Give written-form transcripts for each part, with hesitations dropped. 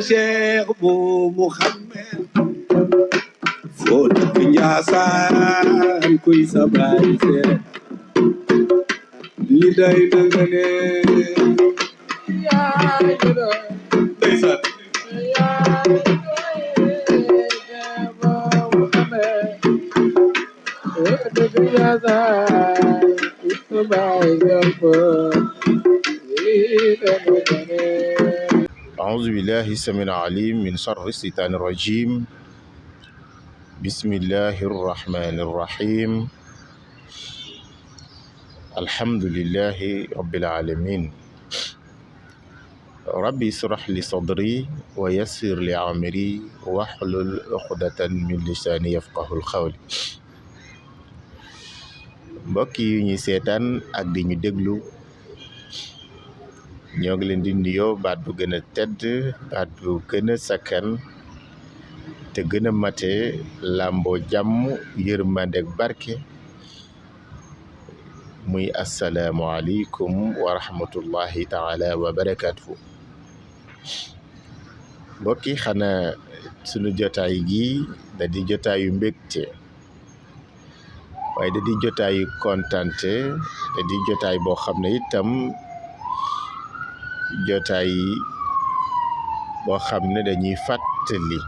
Cheikh bu Muhammad foo dëkk Njaasaan kuy sa baay Cheikh li day nanga ne ndeysaan أعوذ بالله السميع العليم من شر الشيطان الرجيم بسم الله الرحمن الرحيم الحمد لله رب العالمين ربي اشرح لي صدري ويسر لي أمري واحلل عقدة من لساني يفقه القول mbokk yi ñuy seetaan ak di ñu déglu ñoo ngi leen di nuyoo baat bu gën a tedd baat bu gën a sakkan te gën a mate làmboo jàmm yërmande ak barke muy asalaamualeykum wa rahmatullahi taala wa barakatuhu mbokk yi xanaa sunu jotaay gi da di jotaayu mbégte waaye da di jotaayu kontante da di jotaay boo xam ne itam jotaay boo xam ne dañuy fàttali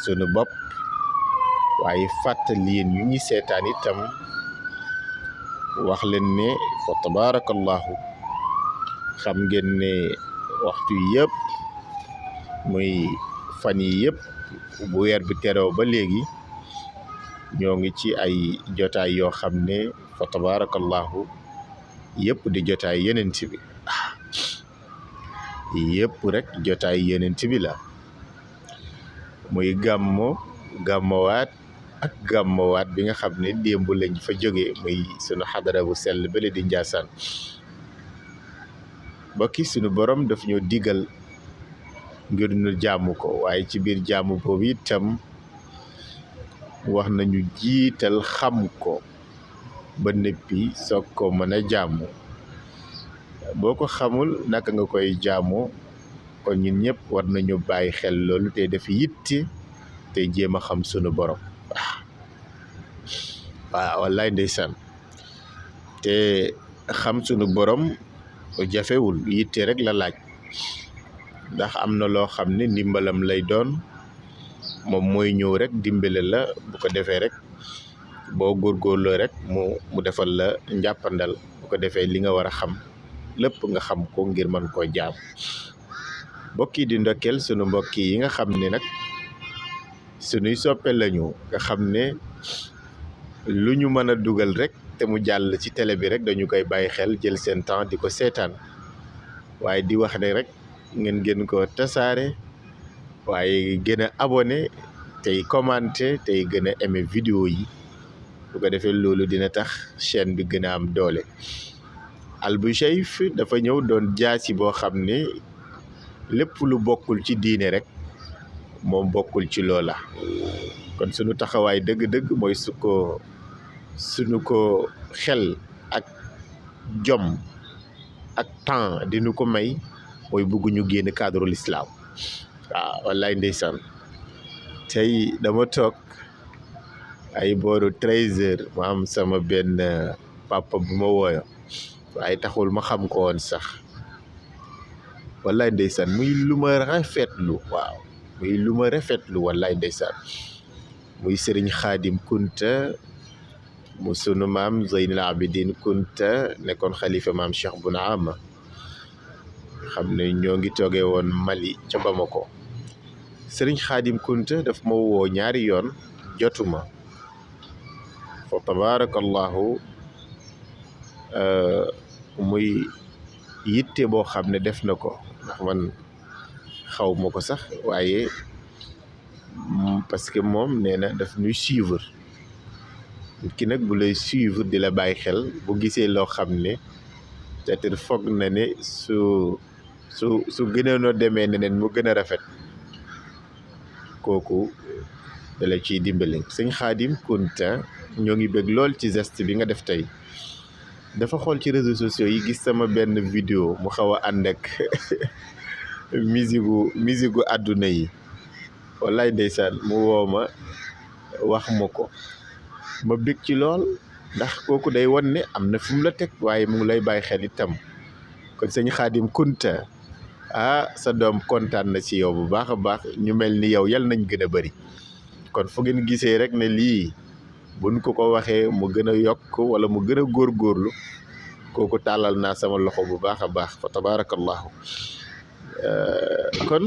sunu bopp waaye fàttali yéen ñu ñi seetaan itam wax leen ne fa tabarakallahu xam ngeen ne waxtu yëpp muy fan yi yëpp bu weer bi teroo ba léegi ñoo ngi ci ay jotaay yoo xam ne fa tabarakallahu yëpp di jotaay yeneen bi yëpp rek jotaay yeneen bi la muy gàmmowaat ak gàmmowaat bi nga xam ne démb lañ fa jóge muy sunu xadara bu sell bële di Njaasaan bokki sunu borom daf ñoo digal ngir ñu jaamu ko waaye ci biir jaamu boobu itam wax nañu jiital xam ko ba noppi soog ko mën a jaamu boo ko xamul naka nga koy jaamoo kon ñun ñëpp war nañu bàyyi xel loolu te def yitte te jéem a xam sunu borom waaw wallaay ndeysaan te xam sunu borom jafewul yitte rek la laaj ndax am na loo xam ne ndimbalam lay doon moom mooy ñëw rek dimbale la bu ko defee rek boo góorgóorloo rek mu defal la njàppandal bu ko defee li nga war a xam lépp nga xam ko ngir mën koo jaam mbokk yi di ndokkeel sunu mbokk yi nga xam ne nag sunuy soppe lañu nga xam ne lu ñu mën a dugal rek te mu jàll ci télé bi rek dañu koy bàyyi xel jël seen temps di ko seetaan waaye di wax ne rek ngeen gën ko tasaare waaye gën a abonné tey commenté tey gën a aimé vidéo yi bu ko defee loolu dina tax chaîne bi gën a am doole Albouchayf dafa ñëw doon jaasi boo xam ne lépp lu bokkul ci diine rek moom bokkul ci loola kon sunu taxawaay dëgg-dëgg mooy sunu ko xel ak jom ak temps dinu ko may mooy bëgguñu génn cadre l'islam waaw wallaay ndeysaan tey dama toog ay booru 13h ma am sama benn papa bu ma wooyo waaye taxul ma xam ko woon sax wallaay ndeysaan muy lu ma rafetlu waaw muy lu ma rafetlu wallaay ndeysaan muy sëriñ Xaadim Kunta mu sunu maam Zeynul Abidin Kunta nekkoon xalifa maam Cheikh bu Naama xam ne ñoo ngi toogee woon Mali ca Bamako sëriñ Xaadim Kunta daf ma woo ñaari yoon jotuma fa tabarakallahu muy yitte boo xam ne def na ko ndax man xaw ma ko sax waaye parce que moom nee na daf ñuy suivre nit ki nag bu lay suivre di la bàyyi xel bu gisee loo xam ne peut-être foog na ne su gënoonoo demee neneen mu gën a rafet kooku da la ciy dimbali sëñ Xaadim Kunta ñoo ngi bëgg lool ci geste bi nga def tey dafa xool ci réseaux sociaux yi gis sama benn vidéo mu xaw a ànd ak musique gu àdduna yi wallaay ndeysaan mu woo ma wax ma ko ma bég ci lool ndax kooku day won ne am na fu mu la teg waaye mu ngi lay bàyyi xel itam kon sëñ Xaadim Kunta sa doom kontaan na ci yow bu baax a baax ñu mel ni yow yal nañ gën a bëri kon fu ngeen gisee rek ne lii buñ ko waxee mu gën a yokk wala mu gën a góorgóorlu kooku tàllal naa sama loxo bu baax a baax fa tabarakallahu kon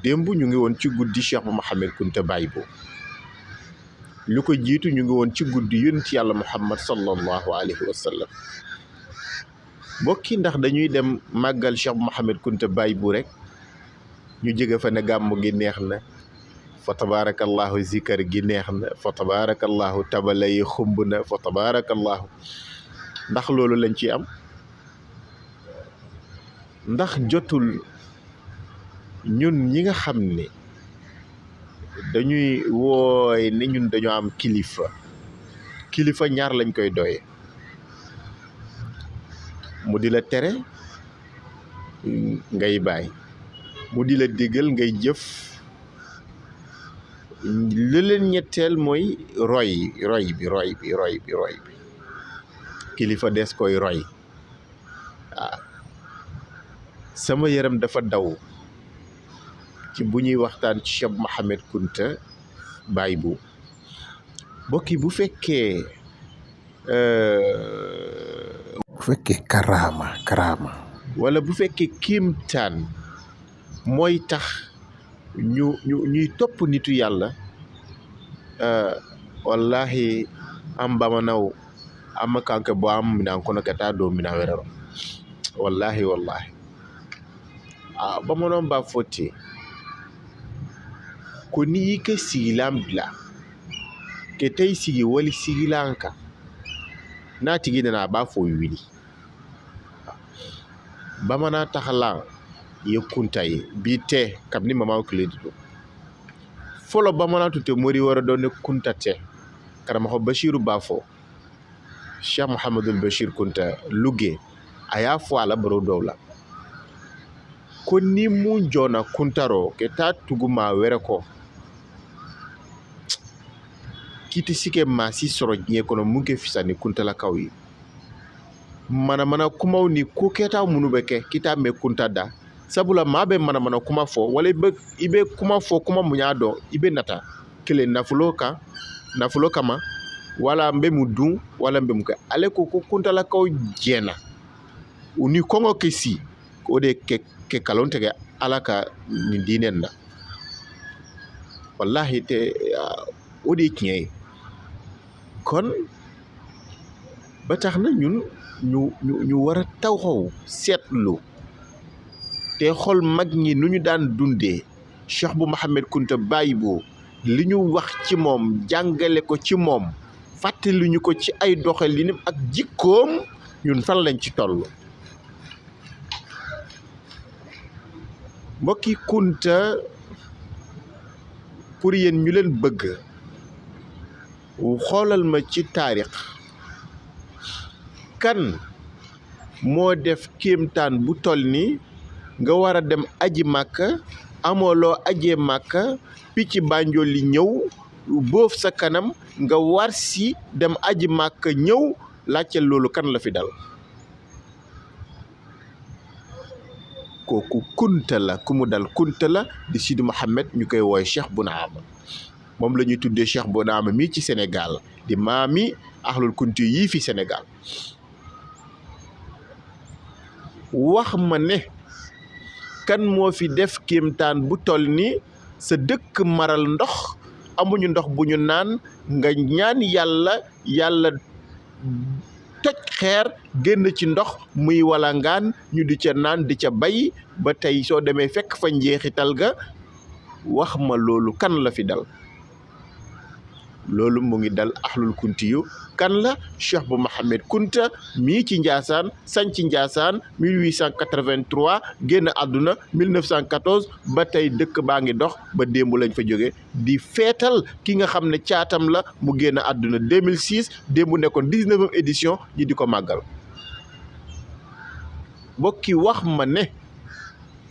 démb ñu ngi woon ci guddi Cheikh Mouhamed Kunta Baybou lu ko jiitu ñu ngi woon ci guddi yonent yàlla Muhammad sallallahu alayhi wa sallam mbokki ndax dañuy dem màggal Cheikh Mouhamed Kunta Baybou rek ñu jóge fa ne gàmm gi neex na fa tabarakallahu zikar gi neex na fa tabarakallahu tabala yi xumb na fa tabarakallahu ndax loolu lañ ci am ndax jotul ñun ñi nga xam ne dañuy wooy ne ñun dañoo am kilifa ñaar lañ koy doye mu di la tere ngay bàyyi mu di la digal ngay jëf li leen ñetteel mooy roy bi kilifa des koy roy waaw sama yaram dafa daw ci bu ñuy waxtaan ci Cheikh Mouhamed Kunta Baybou bokki bu fekkee karaama wala bu fekkee kiimtaan mooy tax ñuy topp nitu yàlla wallahi am bamanaw ama kanke bo am minan kono kata do mina werero wallahi bamanaw ba foti ko ni ke sigilam bila ke tay sigi wali sigilanka na tigi na ba fo wili bamana taxalan ye kuntaye bi te kam ni mama kledi do folo bamana tute mori wara don kuntate karama ko Bashiru Bafo Cheikh Mouhamadul Bachir Kunta Luge aya fo ala baro dowla ko ni mu jona kuntaro ke ta tuguma were ko kiti sike ma si soro nye kono munke fisani kuntala kawyi mana kumaw ni ko keta munu beke kita me kunta da sabula mabe mana kuma fo wala ibe kuma fo kuma munya do ibe nata kele nafulo kama wala mbe mudun wala mbe muka ale ko kuntala kaw jena uni kongo kesi ko de ke kalonte ke alaka ni dinen na wallahi te odi kinyai kon ba tax na ñun ñu war a taxaw seetlu te xol mag ñi nu ñu daan dundee Cheikh bu Mouhamed Kunta Baybou li ñu wax ci moom jàngale ko ci moom fàttali ñu ko ci ay doxalinam ak jikkoom ñun fan lañ ci toll mbokki Kunta pour yéen ñu leen bëgg xoolal ma ci taarix kan moo def kéemtaan bu toll ni nga war a dem aji màkka amoo loo ajee màkka picc bànjool li ñëw boof sa kanam nga war si dem aji màkka ñëw laajte loolu kan la fi dal kooku Kunta la ku mu dal Kunta la di Sidi Mouhamed ñu koy wooy Cheikh Bounama moom la ñuy tuddee Cheikh Bounama mii ci Sénégal di maami axlul kunti yii fi Sénégal wax ma ne kan moo fi def kéemtaan bu toll ni sa dëkk maral ndox amuñu ndox bu ñu naan nga ñaan yàlla toj xeer génn ci ndox muy walangaan ñu di ca naan di ca bay ba tey soo demee fekk fa njeexital ga wax ma loolu kan la fi dal loolu mu ngi dal ahlul kunti yu kan la Cheikh bu Mohamed Kunta mii ci Njaasaan sanc Njaasaan 1883 génn àdduna 1914 ba tey dëkk baa ngi dox ba démb lañ fa jóge di feetal ki nga xam ne caatam la mu génn àdduna 2006 démb nekkoon 19e édition ñi di ko màggal bokki wax ma ne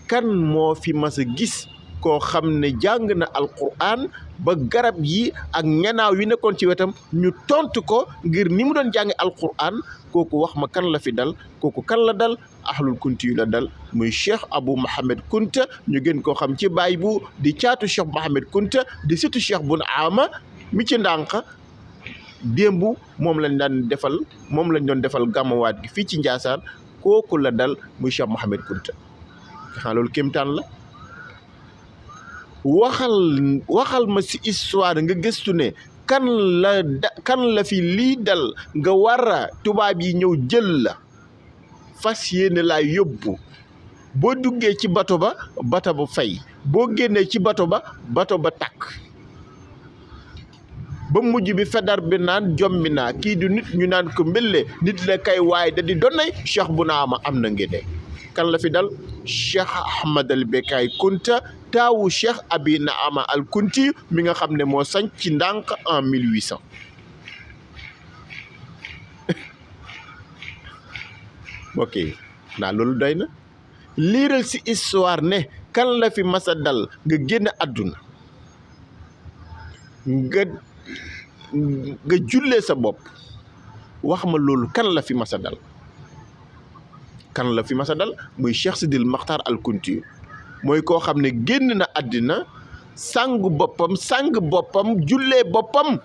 kan moo fi mas a gis koo xam ne jàng na alquran ba garab yi ak ñanaaw yi nekkoon ci wetam ñu tontu ko ngir ni mu doon jànge alquran kooku wax ma kan la fi dal kooku kan la dal ahlul kunti yu la dal muy Cheikh Abou Mohamed Kunta ñu gën koo xam ci baay bu di caatu Cheikh Mohamed Kunta di sëtu Cheikh Bun Ama mi ci ndànk démb moom lañ doon defal gàmmawaat gi fii ci Njaasaan kooku la dal muy Cheikh Mohamed Kunta xanaa loolu kéemtaan la waxal ma ci histoire nga gëstu ne kan la fi lii dal nga war a tubaab yi ñëw jël la fas yéene laa yóbbu boo duggee ci bato ba fay boo génnee ci bato ba takk ba mujj bi fedar bi naan jommi naa kii du nit ñu naan ko mbelle nit la kay waaye da di donnay Cheikh bu naama am na ngéde kan la fi dal Cheikh Ahmad al Bekkaay Kunta taawu Cheikh Abi Naama al Kunti mi nga xam ne moo sañ ci ndànk en 1800 ok naa loolu doy na liiral ci histoire ne kan la fi masa dal nga génn àdduna nga jullee sa bopp wax ma loolu kan la fi masa dal muy Cheikh Sidil Maxtar al Kunti mooy koo xam ne génn na àddina sang boppam jullee boppam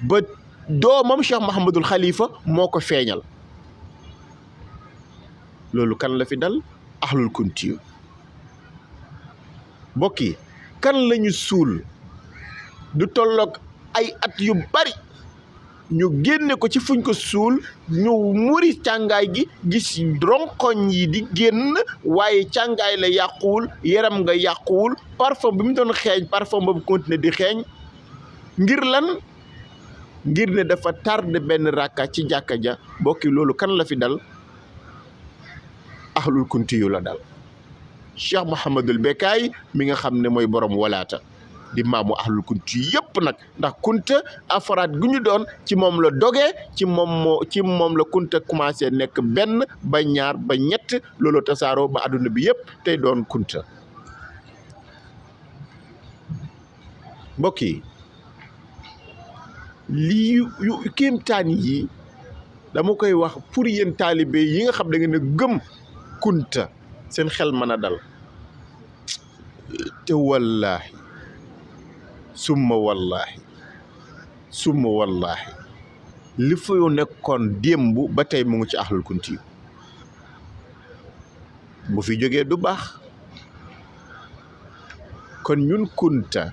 ba doomam Cheikh Mahamadul Khalifa moo ko feeñal loolu kan la fi dal ahlul kunti mbokk yi kan lañu suul du tolloog ay at yu bari ñu génne ko ci fuñ ko suul ñu muri càngaay gi gis ronkoñ yi di génn waaye càngaay la yàquwul yaram nga yàquwul parfum bi mu doon xeeñ parfum boobu continuer di xeeñ ngir lan ngir ne dafa tardé benn rakka ci jàkka ja mbokki loolu kan la fi dal ahlul kunti yu la dal Cheikh Mouhamadul Bekkaay mi nga xam ne mooy borom walaata di maamu ahlul kunti yëpp nag ndax kunta afaraat gu ñu doon ci moom la dogee ci moom la kunta commencé nekk benn ba ñaar ba ñett loolu tasaaroo ba àdduna bi yëpp tey doon kunta mbokk yi lii yu kéemtaan yi dama koy wax pour yéen taalibe yi nga xam da ngeen a gëm kunta seen xel mën a dal te wallaahi summa wallaahi li fa yoo nekkoon démb ba tey mu ngi ci ahlul kunti yu bu fi jógee du baax kon ñun kunta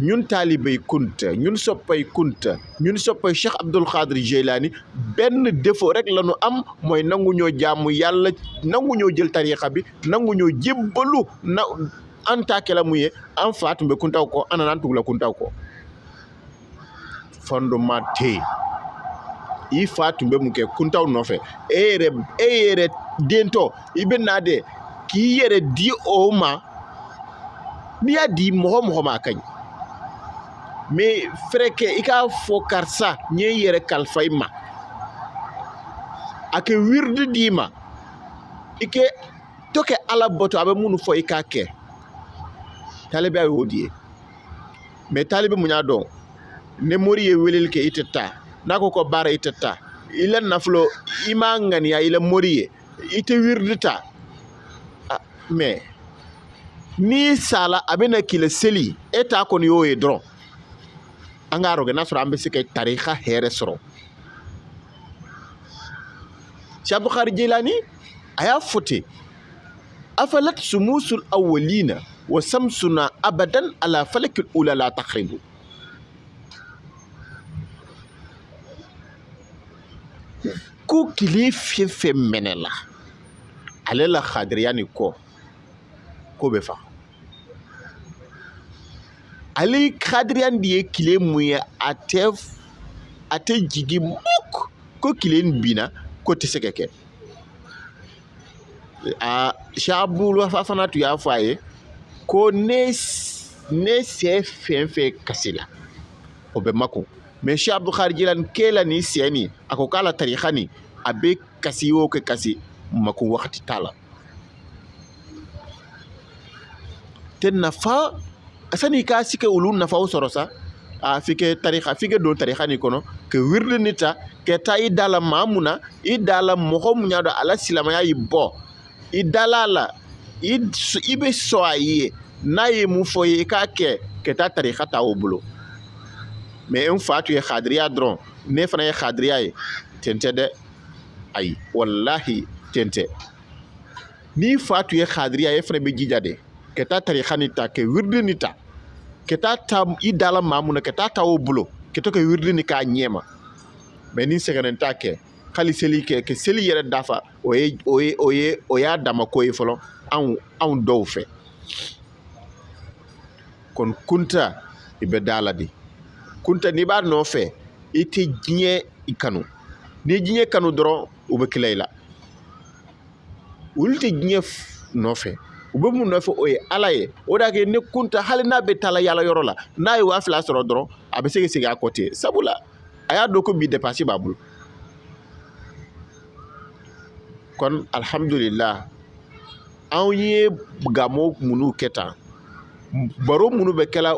ñun taalibey kunta ñun soppay kunta ñun soppay Cheikh Abdul Qadir Jeylaani benn défaut rek la ñu am mooy nangu ñoo jaamu yàlla nangu ñoo jël tariixa bi nangu ñoo jébbalu na antaake la muye an fatumbe kuntaw ko ananan tugla kuntaw ko fondement te i fatumbe muke kuntaw nofe eyere dento ibe nade ki yere di o ma ni ya di moho ma kañ mais freke i ka fo karsa ñe yere kalfay ma ake wirde dima ike toke ala boto abe munu fo i ka ke talibe ay wodiye mais talibe muña don ne mori ye welel ke itetta nako ko bara itetta ila naflo ima ngani ya ila mori ye ite wirdita mais ni sala abena kila seli eta kon yoye dron angaro ge nasro ambe sikay tarixa here soro Cheikh Abdul Qadir Jilani aya fote afalat sumusul awwalina wa samsuna abadan ala falakil ula la taxribu ko kili fe mene la ale la Qadiriyani ko be fa ale kadiriandi ye kile mun ye a tɛ jigi muk ko kile bina ko tɛ se ka kɛ Shabu fana tun y'a fɔ a ye ko ne sɛ fɛn fɛn kasi la o bɛ makun mais Cheikh Abdul Qadir Jilani kela ni sɛ ni a ko k'ala tarika ni a bɛ kasi o kɛ kasi makun wagati t'a la tɛ nafa sani k'a si kɛ olu nafaw sɔrɔ sa f'i kɛ don tarika ni kɔnɔ ka wirili ni ta ka taa i da la maa mun na i da la mɔgɔ mun y'a dɔn ala silamɛya y'i bɔ i dala la i bɛ sɔn a ye n'a ye mun fɔ ye i k'a kɛ ka taa tarika ta o bolo mais n fa tun ye kadiriya dɔrɔn ne fana ye kadiriya ye ten tɛ dɛ ayi wallahi ten tɛ ni fa tun ye kadiriya ye e fana bɛ jija de ka taa tarika ni ta ka wirili ni ta ka taa ta i dala maa mun na ka taa ta o bolo ka to ka wirili ni k'a ɲɛma mais ni sɛgɛnnen t'a kɛ hali seli kɛ ka seli yɛrɛ dafa o y'a dama ko ye fɔlɔ anw dɔw fɛ kon kunta i bɛ da la de kunta n'i b'a nɔfɛ i tɛ diɲɛ i kanu ni diɲɛ kanu dɔrɔn u bɛ kila i la olu tɛ diɲɛ nɔfɛ u bɛ mun nɔfɛ o ye ala ye o de y'a kɛ ne kunta hali n'a bɛ taa la yala yɔrɔ la n'a ye 2000 sɔrɔ dɔrɔn a bɛ se ka segin a kɔ ten sabula a y'a dɔn ko bi dépense b'a bolo kon alhamdulillah anw ye gamo minnu kɛ tan baro minnu bɛ kɛla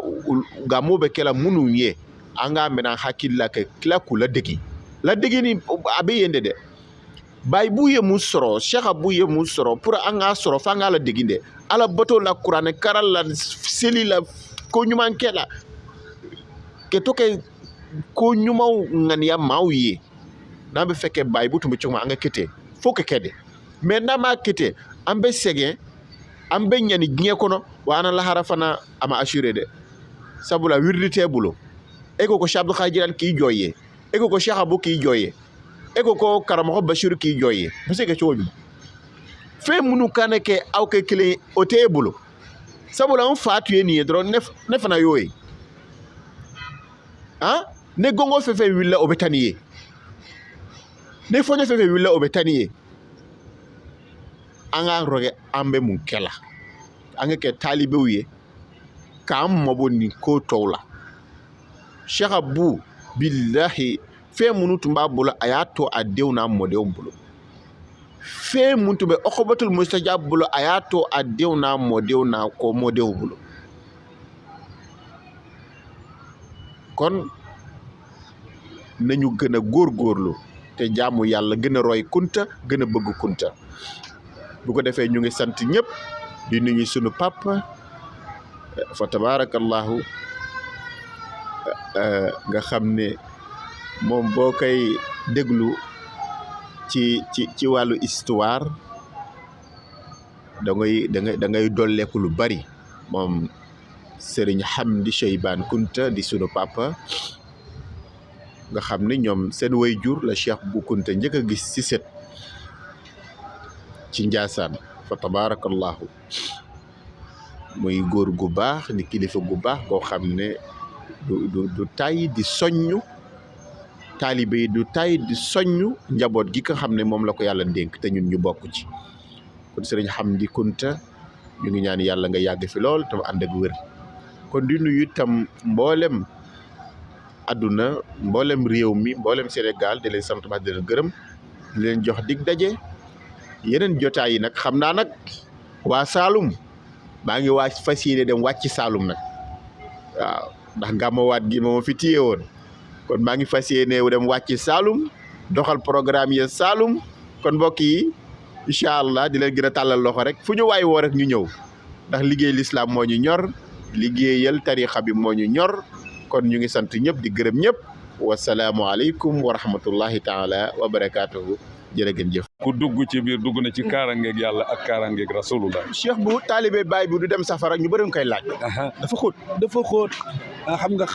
gamo bɛ kɛla minnu ye an k'a minɛ hakili la ka tila k'u ladegi ni a bɛ yen de dɛ bayibu ye mun sɔrɔ sekabu ye mun sɔrɔ pour an k'a sɔrɔ f'an k'a ladegi dɛ ala bato la kuranɛ kara la seli la ko ɲuman kɛ la ka to kɛ ko ɲumanw ŋaniya maaw ye n'an bɛ fɛ kɛ bayibu tun bɛ cogo min an ka kɛ ten fo ka kɛ de mais n'an m'a kɛ ten an bɛ sɛgɛn an bɛ ɲani diɲɛ kɔnɔ wa an lahara fana a ma assuré dɛ sabula wirili t'e bolo e ko Cheikh Abdul Qadir Jilani k'i jɔ ye e ko Cheikh Abu k'i jɔ ye e ko karamɔgɔ Basiru k'i jɔ ye bɛ se ka cogo jumɛn fɛn minnu kan kɛ aw kɛ kelen ye o t'e bolo sabula n fa tun ye nin ye dɔrɔn ne fana y'o ye ne gɔngɔ fɛn fɛn wulila o bɛ taa nin ye ne fɔɲɔ fɛn fɛn wulila o bɛ taa nin ye an k'a rɔgɛ an bɛ mun kɛ la an ka kɛ taalibew ye k'an mabɔ nin ko tɔw la Cheikh Abu billahi fɛn minnu tun b'a bolo a y'a to a denw n'a mɔdenw bolo fɛn minnu tun bɛ Uqbatul Mustajab bolo a y'a to a denw n'a mɔdenw n'a kɔmɔdenw bolo kon nañu gën a góorgóorlu te jaamu yàlla gën a roy kunta gën a bëgg kunta bu ko defee ñu ngi sant ñëpp di nuyu sunu papa fa tabarakallahu nga xam ne moom boo koy déglu ci wàllu histoire da ngay dolleeku lu bari moom Serigne Hamdi Cheybane Kunta di sunu papa nga xam ne ñoom seen waajur la Cheikh Bu Kunta njëkk a gis ci set ci Njaasaan fa tabarakallahu muy góor gu baax di kilifa gu baax koo xam ne du tay di soññu taalibe yi du tay di soññu njaboot gi nga xam ne moom la ko yàlla dénk te ñun ñu bokk ci kon Serigne Hamdi Kunta ñu ngi ñaan yàlla nga yàgg fi lool te ànd ak wér kon di nuyu itam mboolem àdduna mboolem réew mi mboolem Sénégal di leen sant ba di leen gërëm di leen jox dig daje yeneen jotaay yi nag xam naa nag waa Saalum maa ngi fas yéene dem wàcc Saalum nag waaw ndax gàmmawaat gi moom fi téye woon kon maa ngi fas yéene dem wàcc Saalum doxal programme yi Saalum kon mbokk yi incha allah di leen gën a tàllal loxo rek fu ñu waay woo rek ñu ñëw ndax liggéey lislaam moo ñu ñor liggéeyal tarixa bi moo ñu ñor kon ñu ngi sant ñëpp di gërëm ñëpp wasalaamu aleykum wa rahmatullahi taala wa barakaatuhu jërë ngeen jëf. ku dugg ci biir dugg na ci kaarangeeg yàlla ak kaarangeeg rasulullah. Cheikh bu taalibe baay bi du dem safara ñu bëri koy laaj. dafa xóot xam nga.